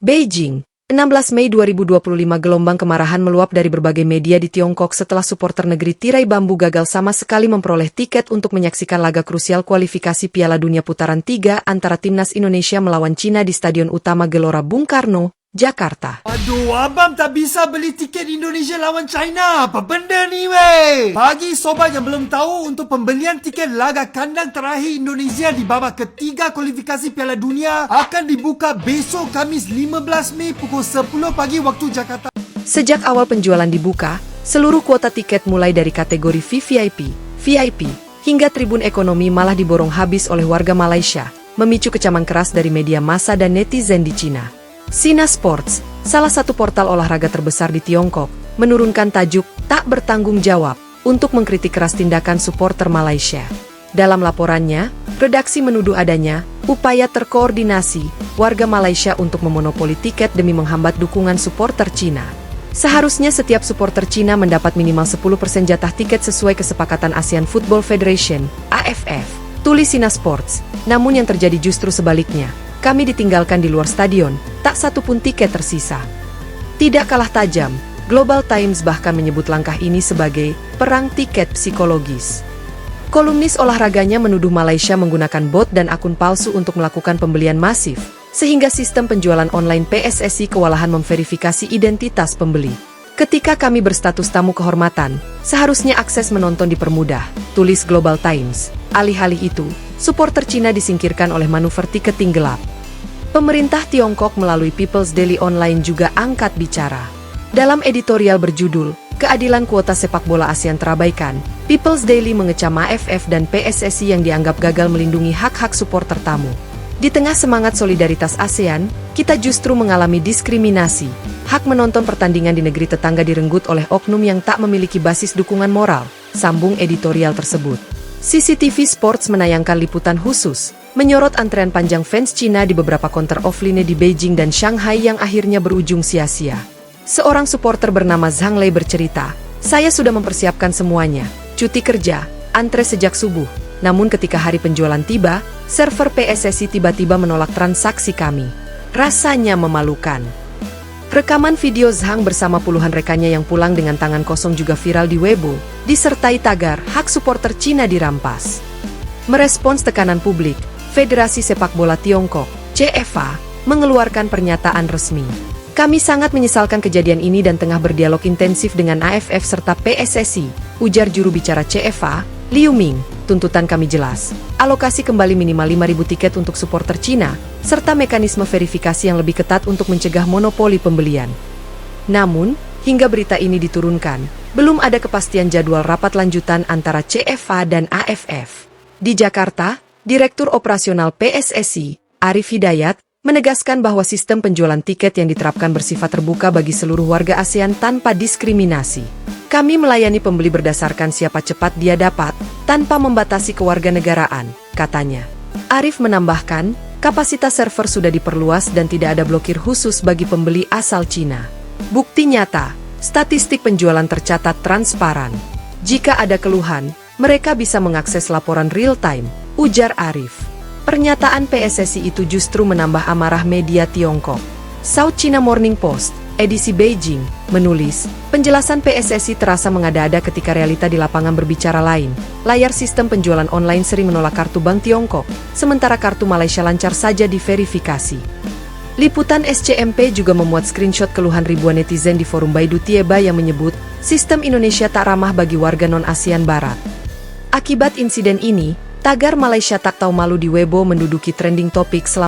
Beijing, 16 Mei 2025. Gelombang kemarahan meluap dari berbagai media di Tiongkok setelah suporter negeri tirai bambu gagal sama sekali memperoleh tiket untuk menyaksikan laga krusial kualifikasi Piala Dunia Putaran 3 antara Timnas Indonesia melawan Cina di Stadion Utama Gelora Bung Karno, Jakarta. Aduh, abang tak bisa beli tiket Indonesia lawan China. Apa benda ni, weh? Bagi sobat yang belum tahu, untuk pembelian tiket laga kandang terakhir Indonesia di babak ketiga kualifikasi Piala Dunia akan dibuka besok Khamis 15 Mei pukul 10 pagi waktu Jakarta. Sejak awal penjualan dibuka, seluruh kuota tiket mulai dari kategori VVIP, VIP, hingga tribun ekonomi malah diborong habis oleh warga Malaysia, memicu kecaman keras dari media massa dan netizen di Cina. Sina Sports, salah satu portal olahraga terbesar di Tiongkok, menurunkan tajuk "Tak bertanggung jawab" untuk mengkritik keras tindakan supporter Malaysia. Dalam laporannya, redaksi menuduh adanya upaya terkoordinasi warga Malaysia untuk memonopoli tiket demi menghambat dukungan supporter Cina. Seharusnya setiap supporter Cina mendapat minimal 10% jatah tiket sesuai kesepakatan ASEAN Football Federation, AFF, tulis Sina Sports. Namun yang terjadi justru sebaliknya. Kami ditinggalkan di luar stadion, tak satu pun tiket tersisa. Tidak kalah tajam, Global Times bahkan menyebut langkah ini sebagai perang tiket psikologis. Kolumnis olahraganya menuduh Malaysia menggunakan bot dan akun palsu untuk melakukan pembelian masif, sehingga sistem penjualan online PSSI kewalahan memverifikasi identitas pembeli. Ketika kami berstatus tamu kehormatan, seharusnya akses menonton dipermudah, tulis Global Times. Alih-alih itu, supporter Cina disingkirkan oleh manuver tiketing gelap. Pemerintah Tiongkok melalui People's Daily Online juga angkat bicara. Dalam editorial berjudul, "Keadilan Kuota Sepak Bola ASEAN Terabaikan", People's Daily mengecam AFF dan PSSI yang dianggap gagal melindungi hak-hak supporter tamu. Di tengah semangat solidaritas ASEAN, kita justru mengalami diskriminasi. Hak menonton pertandingan di negeri tetangga direnggut oleh oknum yang tak memiliki basis dukungan moral, sambung editorial tersebut. CCTV Sports menayangkan liputan khusus, menyorot antrean panjang fans Cina di beberapa counter offline di Beijing dan Shanghai yang akhirnya berujung sia-sia. Seorang supporter bernama Zhang Lei bercerita, "Saya sudah mempersiapkan semuanya, cuti kerja, antre sejak subuh. Namun ketika hari penjualan tiba, server PSSI tiba-tiba menolak transaksi kami. Rasanya memalukan." Rekaman video Zhang bersama puluhan rekannya yang pulang dengan tangan kosong juga viral di Weibo, disertai tagar "Hak supporter Cina dirampas". Merespons tekanan publik, Federasi Sepak Bola Tiongkok, CFA, mengeluarkan pernyataan resmi. "Kami sangat menyesalkan kejadian ini dan tengah berdialog intensif dengan AFF serta PSSI, ujar juru bicara CFA, Liu Ming. Tuntutan kami jelas, alokasi kembali minimal 5.000 tiket untuk supporter Cina, serta mekanisme verifikasi yang lebih ketat untuk mencegah monopoli pembelian." Namun, hingga berita ini diturunkan, belum ada kepastian jadwal rapat lanjutan antara CFA dan AFF. Di Jakarta, Direktur Operasional PSSI, Arif Hidayat, menegaskan bahwa sistem penjualan tiket yang diterapkan bersifat terbuka bagi seluruh warga ASEAN tanpa diskriminasi. "Kami melayani pembeli berdasarkan siapa cepat dia dapat, tanpa membatasi kewarganegaraan," katanya. Arif menambahkan, kapasitas server sudah diperluas dan tidak ada blokir khusus bagi pembeli asal Cina. Bukti nyata, statistik penjualan tercatat transparan. Jika ada keluhan, mereka bisa mengakses laporan real-time, ujar Arif. Pernyataan PSSI itu justru menambah amarah media Tiongkok. South China Morning Post, edisi Beijing, menulis, penjelasan PSSI terasa mengada-ada ketika realita di lapangan berbicara lain. Layar sistem penjualan online sering menolak kartu bank Tiongkok, sementara kartu Malaysia lancar saja diverifikasi. Liputan SCMP juga memuat screenshot keluhan ribuan netizen di forum Baidu Tieba yang menyebut, sistem Indonesia tak ramah bagi warga non-ASEAN Barat. Akibat insiden ini, tagar Malaysia tak tahu malu di Weibo menduduki trending topik selama